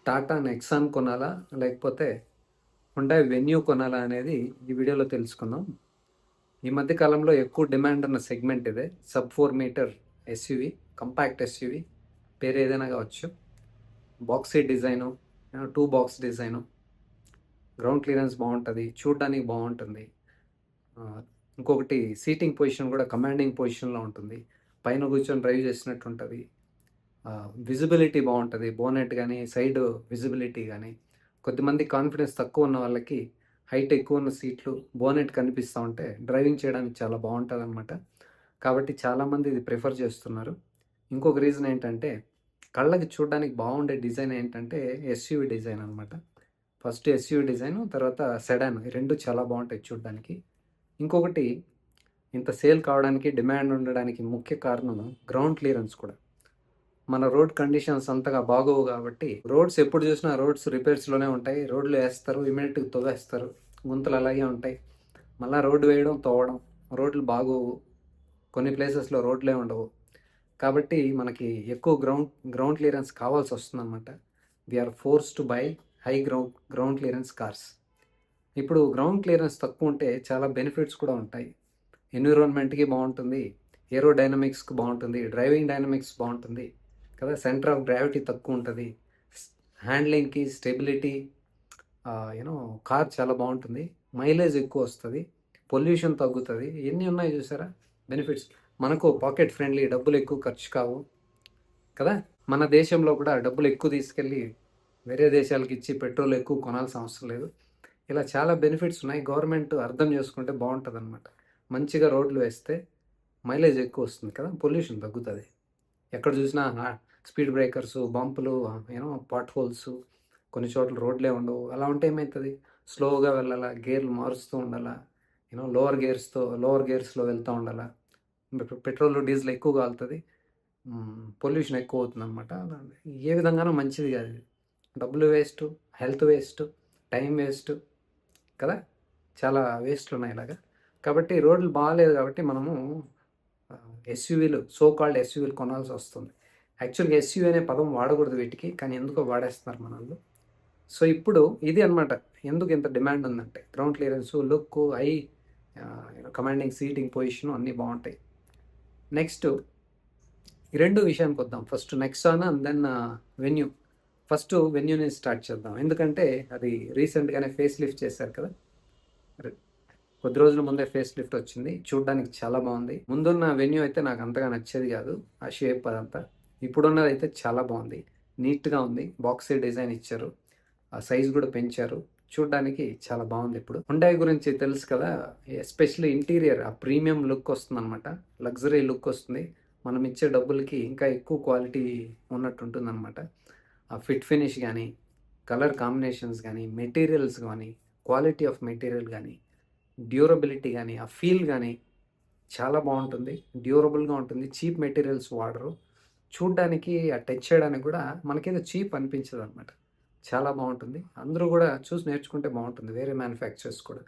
Tata Nexon కొనాలా? లేకపోతే Hyundai venue కొనాలా అనేది ఈ వీడియోలో తెలుసుకుందాం. ఈ మధ్య కాలంలో ఎక్కువ డిమాండ్ ఉన్న సెగ్మెంట్ ఇదే. Sub 4 meter SUV, compact SUV, పేరు ఏదైనా కావచ్చు. Boxy design, 2 box design, ground clearance బాగుంటుంది, చూడడానికి బాగుంటుంది. ఇంకొకటి సీటింగ్ పొజిషన్ కూడా కమాండింగ్ పొజిషన్లో ఉంటుంది. పైన కూర్చొని డ్రైవ్ చేసినట్టు ఉంటుంది. విజిబిలిటీ బాగుంటుంది, బోనెట్ కానీ సైడ్ విజిబిలిటీ కానీ. కొద్దిమంది కాన్ఫిడెన్స్ తక్కువ ఉన్న వాళ్ళకి హైట్ ఎక్కువ ఉన్న సీట్లు బోనెట్ కనిపిస్తూ ఉంటే డ్రైవింగ్ చేయడానికి చాలా బాగుంటుంది అనమాట. కాబట్టి చాలామంది ఇది ప్రిఫర్ చేస్తున్నారు. ఇంకొక రీజన్ ఏంటంటే కళ్ళకి చూడడానికి బాగుండే డిజైన్ ఏంటంటే ఎస్యూవి డిజైన్ అనమాట. ఫస్ట్ ఎస్యూవి డిజైన్, తర్వాత సెడాన్, ఈ రెండు చాలా బాగుంటాయి చూడడానికి. ఇంకొకటి ఇంత సేల్ కావడానికి, డిమాండ్ ఉండడానికి ముఖ్య కారణం గ్రౌండ్ క్లియరెన్స్ కూడా. మన రోడ్ కండిషన్స్ అంతగా బాగోవు కాబట్టి రోడ్స్ ఎప్పుడు చూసినా రోడ్స్ రిపేర్స్లోనే ఉంటాయి. రోడ్లు వేస్తారు, ఇమీడియట్గా తవ్వేస్తారు, గుంతలు అలాగే ఉంటాయి. మళ్ళీ రోడ్డు వేయడం, తవ్వడం, రోడ్లు బాగోవు, కొన్ని ప్లేసెస్లో రోడ్లే ఉండవు. కాబట్టి మనకి ఎక్కువ గ్రౌండ్ క్లియరెన్స్ కావాల్సి వస్తుంది అనమాట. We are force to buy high ground clearance cars. ఇప్పుడు గ్రౌండ్ క్లియరెన్స్ తక్కువ ఉంటే చాలా బెనిఫిట్స్ కూడా ఉంటాయి. ఎన్విరాన్మెంట్కి బాగుంటుంది, ఏరోడైనమిక్స్కి బాగుంటుంది, డ్రైవింగ్ డైనమిక్స్ బాగుంటుంది కదా. సెంటర్ ఆఫ్ గ్రావిటీ తక్కువ ఉంటుంది, హ్యాండ్లింగ్కి స్టెబిలిటీ, యూనో కార్ చాలా బాగుంటుంది, మైలేజ్ ఎక్కువ వస్తుంది, పొల్యూషన్ తగ్గుతుంది. ఎన్ని ఉన్నాయి చూసారా బెనిఫిట్స్. మనకు పాకెట్ ఫ్రెండ్లీ, డబ్బులు ఎక్కువ ఖర్చు కావు కదా. మన దేశంలో కూడా డబ్బులు ఎక్కువ తీసుకెళ్ళి వేరే దేశాలకు ఇచ్చి పెట్రోల్ ఎక్కువ కొనాల్సిన అవసరం లేదు. ఇలా చాలా బెనిఫిట్స్ ఉన్నాయి. గవర్నమెంట్ అర్థం చేసుకుంటే బాగుంటుంది అనమాట. మంచిగా రోడ్లు వేస్తే మైలేజ్ ఎక్కువ వస్తుంది కదా, పొల్యూషన్ తగ్గుతుంది. ఎక్కడ చూసినా స్పీడ్ బ్రేకర్స్, బంపులు, పాట్ హోల్స్, కొన్ని చోట్ల రోడ్లే ఉండవు. అలా ఉంటే ఏమవుతుంది, స్లోగా వెళ్ళాలా, గేర్లు మారుస్తూ ఉండాలా, లోవర్ గేర్స్లో వెళ్తూ ఉండాలా. పెట్రోల్ డీజిల్ ఎక్కువ కాలుతుంది, పొల్యూషన్ ఎక్కువ అవుతుంది అనమాట. ఏ విధంగానూ మంచిది కాదు. డబ్బులు waste, health waste, time waste కదా, చాలా వేస్ట్లు ఉన్నాయి ఇలాగా. కాబట్టి రోడ్లు బాగాలేదు కాబట్టి మనము ఎస్యూవీలు, సో కాల్డ్ ఎస్యూవీలు కొనాల్సి వస్తుంది. యాక్చువల్గా ఎస్యూవీ అనే పదం వాడకూడదు వీటికి, కానీ ఎందుకో వాడేస్తున్నారు మన వాళ్ళు. సో ఇప్పుడు ఇది అనమాట ఎందుకు ఇంత డిమాండ్ ఉందంటే, ground clearance, look, commanding seating position అన్నీ బాగుంటాయి. నెక్స్ట్ ఈ రెండు విషయానికి వద్దాం. First Nexon and then Venue. First వెన్యూని స్టార్ట్ చేద్దాం, ఎందుకంటే అది రీసెంట్గానే ఫేస్ లిఫ్ట్ చేశారు కదా. కొద్ది రోజుల ముందే ఫేస్ లిఫ్ట్ వచ్చింది, చూడడానికి చాలా బాగుంది. ముందున్న వెన్యూ అయితే నాకు అంతగా నచ్చేది కాదు, ఆ షేప్ అదంతా. ఇప్పుడున్నది అయితే చాలా బాగుంది, నీట్గా ఉంది, బాక్సీ డిజైన్ ఇచ్చారు, ఆ సైజ్ కూడా పెంచారు, చూడడానికి చాలా బాగుంది. ఇప్పుడు హుండాయ్ గురించి తెలుసు కదా, ఎస్పెషల్లీ ఇంటీరియర్ ఆ ప్రీమియం లుక్ వస్తుంది అనమాట, లగ్జరీ లుక్ వస్తుంది. మనం ఇచ్చే డబ్బులకి ఇంకా ఎక్కువ క్వాలిటీ ఉన్నట్టు ఉంటుంది అనమాట. ఆ ఫిట్ ఫినిష్ కానీ, కలర్ కాంబినేషన్స్ కానీ, మెటీరియల్స్ కానీ, క్వాలిటీ ఆఫ్ మెటీరియల్ కానీ, డ్యూరబిలిటీ కానీ, ఆ ఫీల్ కానీ చాలా బాగుంటుంది, డ్యూరబుల్గా ఉంటుంది. చీప్ మెటీరియల్స్ వాడరు, చూడ్డానికి ఆ టచ్ చేయడానికి కూడా మనకేదో చీప్ అనిపించదు అనమాట. చాలా బాగుంటుంది. అందరూ కూడా చూసి నేర్చుకుంటే బాగుంటుంది, వేరే మ్యానుఫ్యాక్చర్స్ కూడా.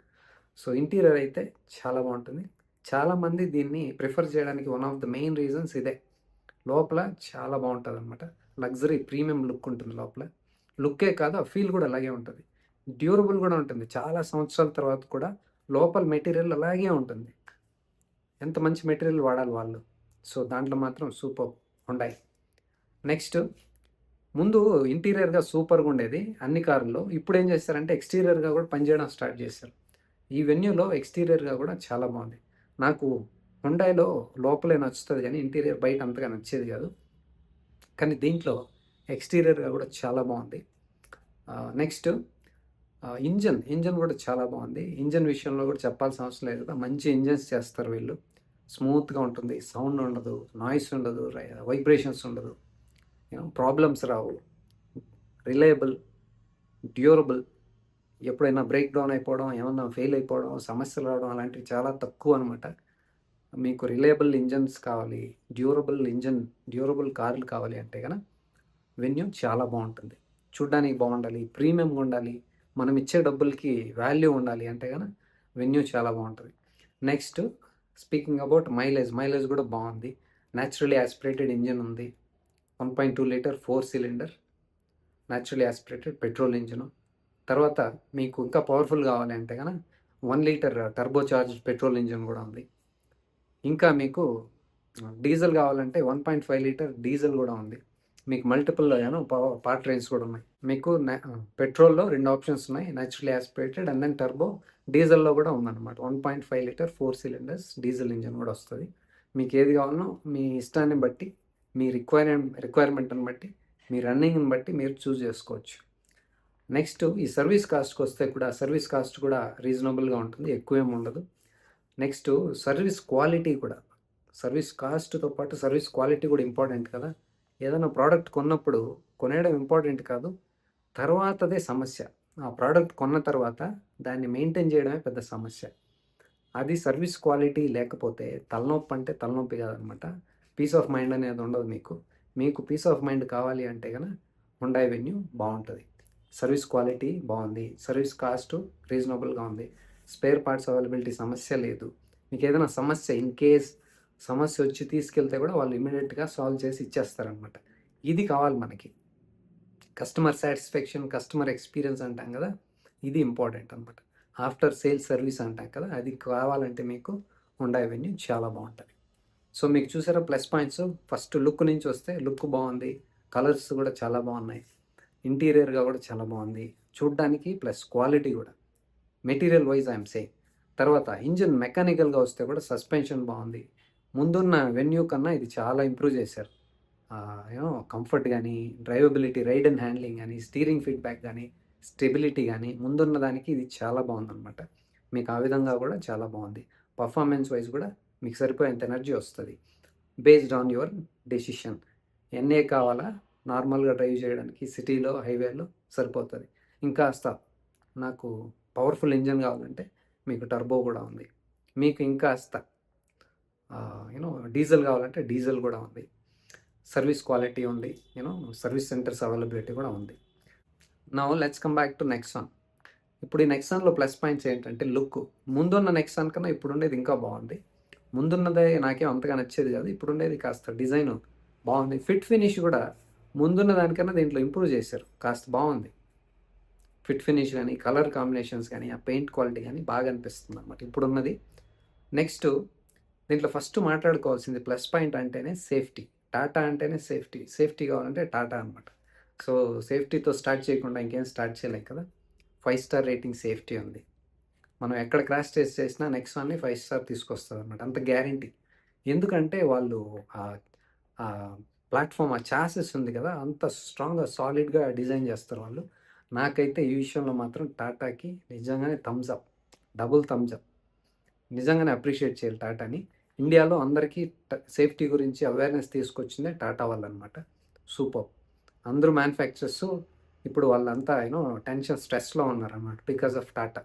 సో ఇంటీరియర్ అయితే చాలా బాగుంటుంది. చాలామంది దీన్ని ప్రిఫర్ చేయడానికి one of the main reasons ఇదే. లోపల చాలా బాగుంటుంది అనమాట, లగ్జరీ ప్రీమియం లుక్ ఉంటుంది లోపల. లుక్కే కాదు, ఆ ఫీల్ కూడా అలాగే ఉంటుంది. డ్యూరబుల్ కూడా ఉంటుంది, చాలా సంవత్సరాల తర్వాత కూడా లోపల మెటీరియల్ అలాగే ఉంటుంది. ఎంత మంచి మెటీరియల్ వాడాలి వాళ్ళు. సో దాంట్లో మాత్రం సూపర్ హుండాయ్. నెక్స్ట్, ముందు ఇంటీరియర్గా సూపర్గా ఉండేది అన్ని కార్లలో. ఇప్పుడు ఏం చేస్తారంటే ఎక్స్టీరియర్గా కూడా పనిచేయడం స్టార్ట్ చేశారు. ఈ వెన్యూలో ఎక్స్టీరియర్గా కూడా చాలా బాగుంది. నాకు హుండాయ్లో లోపలే నచ్చుతుంది కానీ ఇంటీరియర్ బయట అంతగా నచ్చేది కాదు, కానీ దీంట్లో ఎక్స్టీరియర్గా కూడా చాలా బాగుంది. నెక్స్ట్, ఇంజన్ కూడా చాలా బాగుంది. ఇంజన్ విషయంలో కూడా చెప్పాల్సిన అవసరం లేదు కదా, మంచి ఇంజన్స్ చేస్తారు వీళ్ళు. స్మూత్గా ఉంటుంది, సౌండ్ ఉండదు, నాయిస్ ఉండదు, వైబ్రేషన్స్ ఉండదు, ప్రాబ్లమ్స్ రావు, రిలయబుల్, డ్యూరబుల్. ఎప్పుడైనా బ్రేక్ డౌన్ అయిపోవడం, ఏమన్నా ఫెయిల్ అయిపోవడం, సమస్యలు రావడం అలాంటివి చాలా తక్కువ అనమాట. మీకు రిలయబుల్ ఇంజన్స్ కావాలి, డ్యూరబుల్ కార్లు కావాలి అంటే కనుక వెన్యూ చాలా బాగుంటుంది. చూడ్డానికి బాగుండాలి, ప్రీమియంగా ఉండాలి, మనం ఇచ్చే డబ్బులకి వాల్యూ ఉండాలి అంటే కనుక వెన్యూ చాలా బాగుంటుంది. నెక్స్ట్, స్పీకింగ్ అబౌట్ మైలేజ్ కూడా బాగుంది. న్యాచురలీ యాస్పిరేటెడ్ ఇంజన్ ఉంది, 1.2 litre 4 cylinder. Naturally aspirated petrol engine. తర్వాత మీకు ఇంకా పవర్ఫుల్ కావాలి అంటే కనుక 1 litre turbo charged petrol engine కూడా ఉంది. ఇంకా మీకు డీజిల్ కావాలంటే 1.5 లీటర్ డీజిల్ కూడా ఉంది. మీకు మల్టిపుల్ పవర్ ట్రైన్స్ కూడా ఉన్నాయి. మీకు పెట్రోల్లో 2 ఆప్షన్స్ ఉన్నాయి, naturally aspirated and then turbo. డీజిల్లో కూడా ఉందన్నమాట 1.5 లీటర్ 4 సిలిండర్స్ డీజిల్ ఇంజిన్ కూడా వస్తుంది. మీకు ఏది కావాలనో మీ ఇష్టాన్ని బట్టి, మీ రిక్వైర్మెంట్ని బట్టి, మీ రన్నింగ్ని బట్టి మీరు చూస్ చేసుకోవచ్చు. నెక్స్ట్ ఈ సర్వీస్ కాస్ట్కి వస్తే కూడా సర్వీస్ కాస్ట్ కూడా రీజనబుల్గా ఉంటుంది, ఎక్కువేం ఉండదు. నెక్స్ట్ సర్వీస్ క్వాలిటీ కూడా, సర్వీస్ కాస్ట్తో పాటు సర్వీస్ క్వాలిటీ కూడా ఇంపార్టెంట్ కదా. ఏదైనా ప్రోడక్ట్ కొన్నప్పుడు కొనేయడం ఇంపార్టెంట్ కాదు, తర్వాతదే సమస్య. ఆ ప్రోడక్ట్ కొన్న తర్వాత దాన్ని మెయింటైన్ చేయడమే పెద్ద సమస్య. అది సర్వీస్ క్వాలిటీ లేకపోతే తలనొప్పి అంటే తలనొప్పి కాదనమాట. పీస్ ఆఫ్ మైండ్ అనేది ఉండదు మీకు పీస్ ఆఫ్ మైండ్ కావాలి అంటే కనుక హుండాయ్ వెన్యూ బాగుంటుంది. సర్వీస్ క్వాలిటీ బాగుంది, సర్వీస్ కాస్ట్ రీజనబుల్గా ఉంది, స్పేర్ పార్ట్స్ అవైలబిలిటీ సమస్య లేదు. మీకు ఏదైనా సమస్య ఇన్ కేస్ సమస్య వచ్చి తీసుకెళ్తే కూడా వాళ్ళు ఇమీడియట్గా సాల్వ్ చేసి ఇచ్చేస్తారనమాట. ఇది కావాలి మనకి. కస్టమర్ సాటిస్ఫాక్షన్, కస్టమర్ ఎక్స్పీరియన్స్ అంటాం కదా, ఇది ఇంపార్టెంట్ అనమాట. ఆఫ్టర్ సేల్ సర్వీస్ అంటాం కదా, అది కావాలంటే మీకు హుండాయ్ వెన్యూ చాలా బాగుంటుంది. సో మీకు చూసారా ప్లస్ పాయింట్స్. ఫస్ట్ లుక్ నుంచి వస్తే లుక్ బాగుంది, కలర్స్ కూడా చాలా బాగున్నాయి, ఇంటీరియర్గా కూడా చాలా బాగుంది చూడ్డానికి, ప్లస్ క్వాలిటీ కూడా మెటీరియల్ వైజ్ ఐఎమ్ సేయింగ్. తర్వాత ఇంజిన్ మెకానికల్గా వస్తే కూడా సస్పెన్షన్ బాగుంది. ముందున్న వెన్యూ కన్నా ఇది చాలా ఇంప్రూవ్ చేశారు. కంఫర్ట్ కానీ, డ్రైవబిలిటీ, రైడ్ అండ్ హ్యాండ్లింగ్ కానీ, స్టీరింగ్ ఫీడ్బ్యాక్ కానీ, స్టెబిలిటీ కానీ ముందున్న దానికి ఇది చాలా బాగుందన్నమాట. మీకు ఆ విధంగా కూడా చాలా బాగుంది. పర్ఫార్మెన్స్ వైజ్ కూడా మీకు సరిపోయేంత ఎనర్జీ వస్తుంది బేస్డ్ ఆన్ యువర్ డెసిషన్. ఎన్ఏ కావాలా నార్మల్గా డ్రైవ్ చేయడానికి సిటీలో, హైవేలో సరిపోతుంది. ఇంకాస్త నాకు పవర్ఫుల్ ఇంజిన్ కావాలంటే మీకు టర్బో కూడా ఉంది. మీకు ఇంకాస్త డీజిల్ కావాలంటే డీజిల్ కూడా ఉంది. సర్వీస్ క్వాలిటీ ఉంది, సర్వీస్ సెంటర్స్ అవైలబిలిటీ కూడా ఉంది. Now let's come back to Nexon. ఇప్పుడు ఈ నెక్సాన్లో ప్లస్ పాయింట్స్ ఏంటంటే లుక్. ముందున్న నెక్సాన్ కన్నా ఇప్పుడు ఉండేది ఇంకా బాగుంది. ముందున్నదే నాకేం అంతగా నచ్చేది కాదు, ఇప్పుడు ఉండేది కాస్త డిజైన్ బాగుంది. ఫిట్ ఫినిష్ కూడా ముందున్న దానికన్నా దీంట్లో ఇంప్రూవ్ చేశారు, కాస్త బాగుంది. ఫిట్ ఫినిష్ కానీ, కలర్ కాంబినేషన్స్ కానీ, ఆ పెయింట్ క్వాలిటీ కానీ బాగా అనిపిస్తుంది అనమాట ఇప్పుడున్నది. నెక్స్ట్ దీంట్లో ఫస్ట్ మాట్లాడుకోవాల్సింది ప్లస్ పాయింట్ అంటేనే సేఫ్టీ. టాటా అంటేనే సేఫ్టీ కావాలంటే టాటా అనమాట. సో సేఫ్టీతో స్టార్ట్ చేయకుండా ఇంకేం స్టార్ట్ చేయలేం కదా. 5 స్టార్ రేటింగ్ సేఫ్టీ ఉంది. మనం ఎక్కడ క్రాష్ టెస్ట్ చేసినా నెక్స్ట్ వన్ని 5 స్టార్ తీసుకొస్తుంది అనమాట, అంత గ్యారంటీ. ఎందుకంటే వాళ్ళు ఆ ప్లాట్ఫామ్, ఆ చాసెస్ ఉంది కదా, అంత స్ట్రాంగ్గా సాలిడ్గా డిజైన్ చేస్తారు వాళ్ళు. నాకైతే ఈ విషయంలో మాత్రం టాటాకి నిజంగానే thumbs up, double thumbs up. నిజంగానే అప్రిషియేట్ చేయాలి టాటాని. ఇండియాలో అందరికీ సేఫ్టీ గురించి అవేర్నెస్ తీసుకొచ్చిందే టాటా వాళ్ళు అనమాట. సూపర్. అందరూ మ్యానుఫ్యాక్చరర్స్ ఇప్పుడు వాళ్ళంతా టెన్షన్, స్ట్రెస్లో ఉన్నారన్నమాట బికాస్ ఆఫ్ టాటా.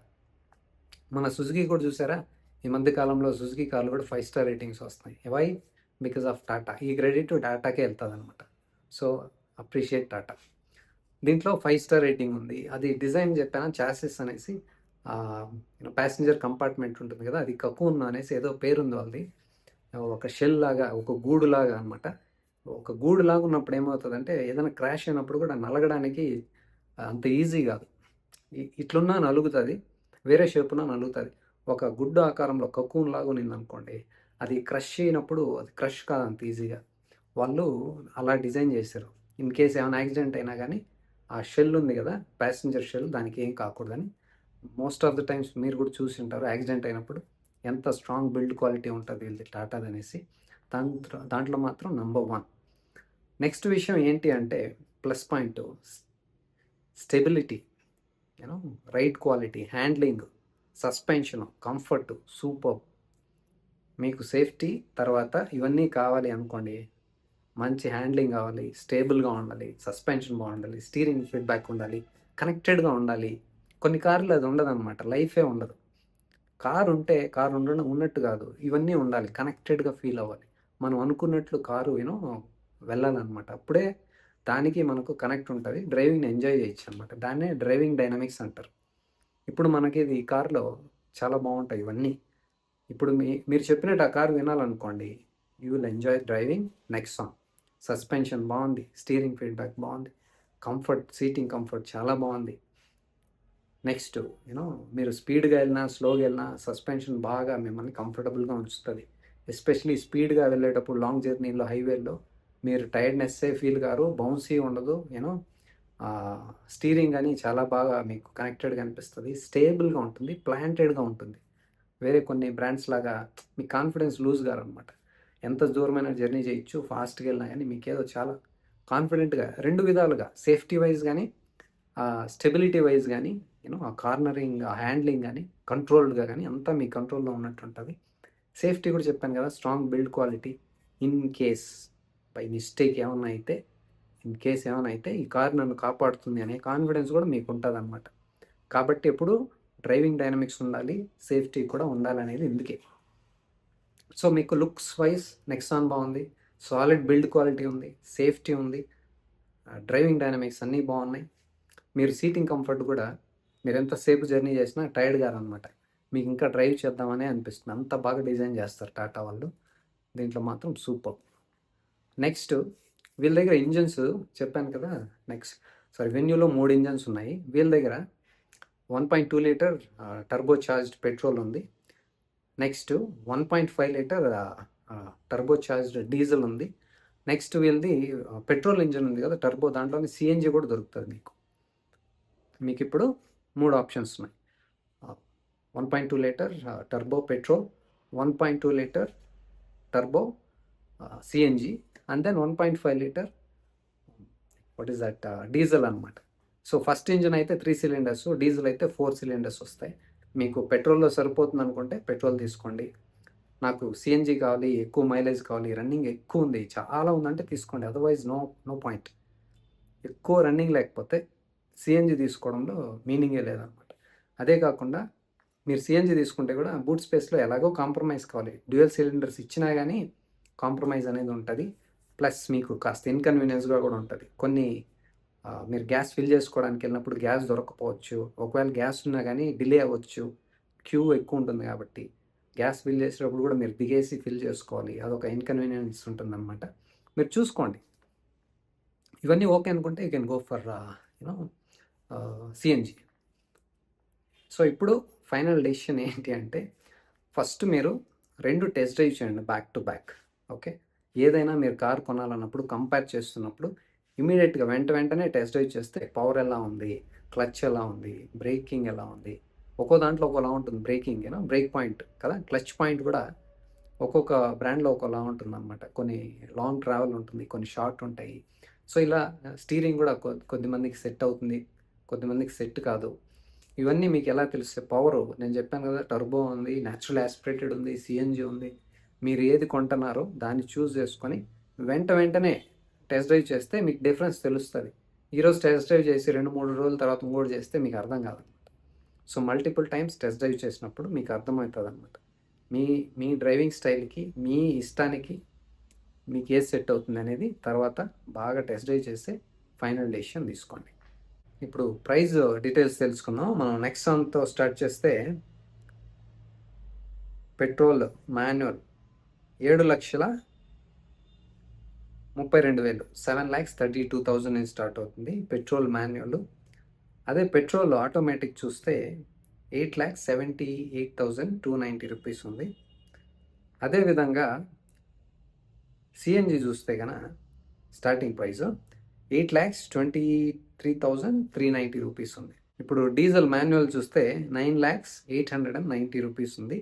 మన సుజుకి కూడా చూసారా, ఈ మధ్య కాలంలో సుజుకి కార్లు కూడా 5 స్టార్ రేటింగ్స్ వస్తున్నాయి. వై? Because of Tata. ఈ క్రెడిట్ టాటాకే వెళ్తుంది అనమాట. So appreciate Tata. దీంట్లో 5 స్టార్ రేటింగ్ ఉంది. అది డిజైన్ చెప్పాను, చాసిస్ అనేసి ప్యాసింజర్ కంపార్ట్మెంట్ ఉంటుంది కదా, అది కకూన్ అనేసి ఏదో పేరుంది వాళ్ళది. ఒక షెల్ లాగా, ఒక గూడు లాగా అనమాట. ఒక గూడు లాగా ఉన్నప్పుడు ఏమవుతుందంటే ఏదైనా క్రాష్ అయినప్పుడు కూడా నలగడానికి అంత ఈజీ కాదు. ఇట్లున్నా నలుగుతుంది, వేరే షేపున నలుగుతుంది. ఒక గుడ్డు ఆకారంలో కకూన్ లాగా ఉన్నింది అనుకోండి, అది క్రష్ అయినప్పుడు అది క్రష్ కాదు అంత ఈజీగా. వాళ్ళు అలా డిజైన్ చేశారు. ఇన్ కేస్ ఏమైనా యాక్సిడెంట్ అయినా కానీ ఆ షెల్ ఉంది కదా, ప్యాసింజర్ షెల్, దానికి ఏం కాకూడదని. మోస్ట్ ఆఫ్ ద టైమ్స్ మీరు కూడా చూసి ఉంటారు, యాక్సిడెంట్ అయినప్పుడు ఎంత స్ట్రాంగ్ బిల్డ్ క్వాలిటీ ఉంటుంది వీళ్ళది టాటాది అనేసి. దాంట్లో మాత్రం నెంబర్ 1. నెక్స్ట్ విషయం ఏంటి అంటే plus point stability, ride quality, handling, suspension, comfort super. మీకు సేఫ్టీ తర్వాత ఇవన్నీ కావాలి అనుకోండి, మంచి హ్యాండ్లింగ్ కావాలి, స్టేబుల్గా ఉండాలి, సస్పెన్షన్ బాగుండాలి, స్టీరింగ్ ఫీడ్బ్యాక్ ఉండాలి, కనెక్టెడ్గా ఉండాలి. కొన్ని కార్లు అది ఉండదన్నమాట, లైఫే ఉండదు. కారు ఉంటే కారు ఉన్నట్టు కాదు, ఇవన్నీ ఉండాలి, కనెక్టెడ్గా ఫీల్ అవ్వాలి. మనం అనుకున్నట్లు కారు వెళ్ళాలన్నమాట. అప్పుడే దానికి మనకు కనెక్ట్ ఉంటుంది, డ్రైవింగ్ని ఎంజాయ్ చేయొచ్చు అనమాట. దాన్నే డ్రైవింగ్ డైనమిక్స్ అంటారు. ఇప్పుడు మనకి ఇది ఈ కార్లో చాలా బాగుంటాయి ఇవన్నీ. ఇప్పుడు మీరు చెప్పినట్టు ఆ కారు వినాలనుకోండి, you will enjoy driving Nexon. Suspension బాగుంది, స్టీరింగ్ ఫీడ్బ్యాక్ బాగుంది, కంఫర్ట్, సీటింగ్ కంఫర్ట్ చాలా బాగుంది. నెక్స్ట్ మీరు స్పీడ్గా వెళ్ళినా స్లోగా వెళ్ళినా సస్పెన్షన్ బాగా మిమ్మల్ని కంఫర్టబుల్గా ఉంచుతుంది. ఎస్పెషలీ స్పీడ్గా వెళ్ళేటప్పుడు లాంగ్ జర్నీలో హైవేలో మీరు టైర్డ్నెస్సే ఫీల్ కారు, బౌన్సీ ఉండదు. స్టీరింగ్ అని చాలా బాగా మీకు కనెక్టెడ్గా అనిపిస్తుంది, స్టేబుల్గా ఉంటుంది, ప్లాంటెడ్గా ఉంటుంది. వేరే కొన్ని బ్రాండ్స్ లాగా మీ కాన్ఫిడెన్స్ లూజ్ గారనమాట. ఎంత దూరమైన జర్నీ చేయొచ్చు, ఫాస్ట్గా వెళ్ళినా కానీ మీకు ఏదో చాలా కాన్ఫిడెంట్గా రెండు విధాలుగా, సేఫ్టీ వైజ్ కానీ స్టెబిలిటీ వైజ్ కానీ ఆ కార్నరింగ్, ఆ హ్యాండ్లింగ్ కానీ కంట్రోల్డ్గా కానీ అంతా మీ కంట్రోల్లో ఉన్నట్టు ఉంటుంది. సేఫ్టీ కూడా చెప్పాను కదా, strong build quality. In case by mistake ఏమైనా అయితే ఈ కార్ నన్ను కాపాడుతుంది అనే కాన్ఫిడెన్స్ కూడా మీకు ఉంటుంది అనమాట. కాబట్టి ఎప్పుడు డ్రైవింగ్ డైనమిక్స్ ఉండాలి, సేఫ్టీ కూడా ఉండాలనేది ఇందుకే. సో మీకు లుక్స్ వైజ్ నెక్సాన్ బాగుంది, సాలిడ్ బిల్డ్ క్వాలిటీ ఉంది, సేఫ్టీ ఉంది, డ్రైవింగ్ డైనమిక్స్ అన్నీ బాగున్నాయి. మీరు సీటింగ్ కంఫర్ట్ కూడా మీరు ఎంతసేపు జర్నీ చేసినా టైర్డ్ గారనమాట, మీకు ఇంకా డ్రైవ్ చేద్దామనే అనిపిస్తుంది. అంత బాగా డిజైన్ చేస్తారు టాటా వాళ్ళు, దీంట్లో మాత్రం సూపర్. నెక్స్ట్ వీళ్ళ దగ్గర ఇంజన్స్ చెప్పాను కదా, వెన్యూలో 3 ఇంజన్స్ ఉన్నాయి. వీళ్ళ దగ్గర 1.2 లీటర్ టర్బో చార్జ్డ్ పెట్రోల్ ఉంది. Next 1.5 litre turbo charged diesel ఉంది. నెక్స్ట్ వీళ్ళది పెట్రోల్ ఇంజన్ ఉంది కదా టర్బో, దాంట్లోనే సిఎన్జి కూడా దొరుకుతుంది మీకు ఇప్పుడు 3 ఆప్షన్స్ ఉన్నాయి. 1.2 litre turbo petrol, 1.2 litre turbo CNG, and then 1.5 litre diesel అనమాట. సో ఫస్ట్ ఇంజిన్ అయితే 3 సిలిండర్స్, డీజిల్ అయితే 4 సిలిండర్స్ వస్తాయి. మీకు పెట్రోల్లో సరిపోతుంది అనుకుంటే పెట్రోల్ తీసుకోండి. నాకు సిఎన్జి కావాలి, ఎక్కువ మైలేజ్ కావాలి, రన్నింగ్ ఎక్కువ ఉంది, చాలా ఉందంటే తీసుకోండి. Otherwise no point. ఎక్కువ రన్నింగ్ లేకపోతే సిఎన్జి తీసుకోవడంలో మీనింగే లేదనమాట. అదే కాకుండా మీరు సిఎన్జి తీసుకుంటే కూడా బూట్ స్పేస్లో ఎలాగో కాంప్రమైజ్ కావాలి. డ్యూయల్ సిలిండర్స్ ఇచ్చినా కానీ కాంప్రమైజ్ అనేది ఉంటుంది. ప్లస్ మీకు కాస్త ఇన్కన్వీనియన్స్గా కూడా ఉంటుంది. కొన్ని మీరు గ్యాస్ ఫిల్ చేసుకోవడానికి వెళ్ళినప్పుడు గ్యాస్ దొరకకపోవచ్చు, ఒకవేళ గ్యాస్ ఉన్నా కానీ డిలే అవ్వచ్చు, క్యూ ఎక్కువ ఉంటుంది. కాబట్టి గ్యాస్ ఫిల్ చేసేటప్పుడు కూడా మీరు దిగేసి ఫిల్ చేసుకోవాలి, అదొక ఇన్కన్వీనియన్స్ ఉంటుందన్నమాట. మీరు చూసుకోండి. ఇవన్నీ ఓకే అనుకుంటే you can go for CNG. So ఇప్పుడు ఫైనల్ డెసిషన్ ఏంటి అంటే, ఫస్ట్ మీరు 2 టెస్ట్ డ్రైవ్ చేయండి బ్యాక్ టు బ్యాక్. ఓకే, ఏదైనా మీరు కార్ కొనాలన్నప్పుడు కంపేర్ చేస్తున్నప్పుడు ఇమీడియట్గా వెంటనే టెస్ట్ డ్రైవ్ చేస్తే పవర్ ఎలా ఉంది, క్లచ్ ఎలా ఉంది, బ్రేకింగ్ ఎలా ఉంది, ఒక్కో దాంట్లో ఒకలా ఉంటుంది. బ్రేకింగ్ బ్రేక్ పాయింట్ కదా, క్లచ్ పాయింట్ కూడా ఒక్కొక్క బ్రాండ్లో ఒకలా ఉంటుంది అనమాట. కొన్ని లాంగ్ ట్రావెల్ ఉంటుంది, కొన్ని షార్ట్ ఉంటాయి. సో ఇలా స్టీరింగ్ కూడా కొద్దిమందికి సెట్ అవుతుంది, కొద్దిమందికి సెట్ కాదు. ఇవన్నీ మీకు ఎలా తెలుస్తాయి? పవరు నేను చెప్పాను కదా, టర్బో ఉంది, న్యాచురల్ యాస్పిరేటెడ్ ఉంది, సిఎన్జి ఉంది. మీరు ఏది కొంటున్నారో దాన్ని చూస్ చేసుకొని వెంటనే టెస్ట్ డ్రైవ్ చేస్తే మీకు డిఫరెన్స్ తెలుస్తుంది. ఈరోజు టెస్ట్ డ్రైవ్ చేసి 2-3 రోజుల తర్వాత ఇంకోటి చేస్తే మీకు అర్థం కాదనమాట. So multiple times test drive చేసినప్పుడు మీకు అర్థమవుతుంది అనమాట. మీ డ్రైవింగ్ స్టైల్కి, మీ ఇష్టానికి మీకు ఏది సెట్ అవుతుంది అనేది తర్వాత బాగా టెస్ట్ డ్రైవ్ చేస్తే ఫైనల్ డెసిషన్ తీసుకోండి. ఇప్పుడు ప్రైస్ డీటెయిల్స్ తెలుసుకుందాం. మనం నెక్సాన్తో స్టార్ట్ చేస్తే పెట్రోల్ మాన్యువల్ 7,32,000 7,32,000 నుంచి స్టార్ట్ అవుతుంది పెట్రోల్ మాన్యువల్. అదే పెట్రోల్ ఆటోమేటిక్ చూస్తే 8,78,290 రూపీస్ ఉంది. అదేవిధంగా సిఎన్జి చూస్తే కనుక స్టార్టింగ్ ప్రైస్ 8,23,390 రూపీస్ ఉంది. ఇప్పుడు డీజిల్ మాన్యువల్ చూస్తే 9,08,90 రూపీస్ ఉంది.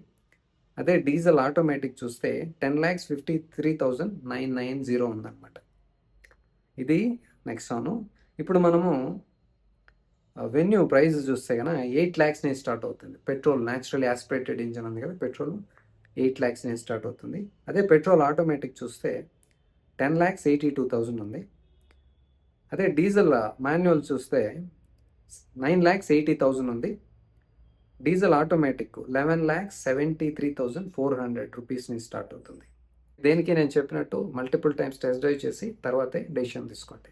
అదే డీజిల్ ఆటోమేటిక్ చూస్తే 10,53,990 ఉందన్నమాట. ఇది నెక్సాను. ఇప్పుడు మనము వెన్యూ ప్రైస్ చూస్తే కనుక 8 lakhs నుంచి స్టార్ట్ అవుతుంది. పెట్రోల్ న్యాచురల్ యాస్పిరేటెడ్ ఇంజన్ ఉంది కదా, పెట్రోల్ 8 lakhs నుంచి స్టార్ట్ అవుతుంది. అదే పెట్రోల్ ఆటోమేటిక్ చూస్తే 10,82,000 ఉంది. అదే డీజిల్ మాన్యువల్ చూస్తే 9,80,000 ఉంది. డీజిల్ ఆటోమేటిక్ 11,73,400 రూపీస్ నుంచి స్టార్ట్ అవుతుంది. దేనికి నేను చెప్పినట్టు మల్టిపుల్ టైమ్స్ టెస్ట్ డ్రైవ్ చేసి తర్వాతే డెసిషన్ తీసుకోండి.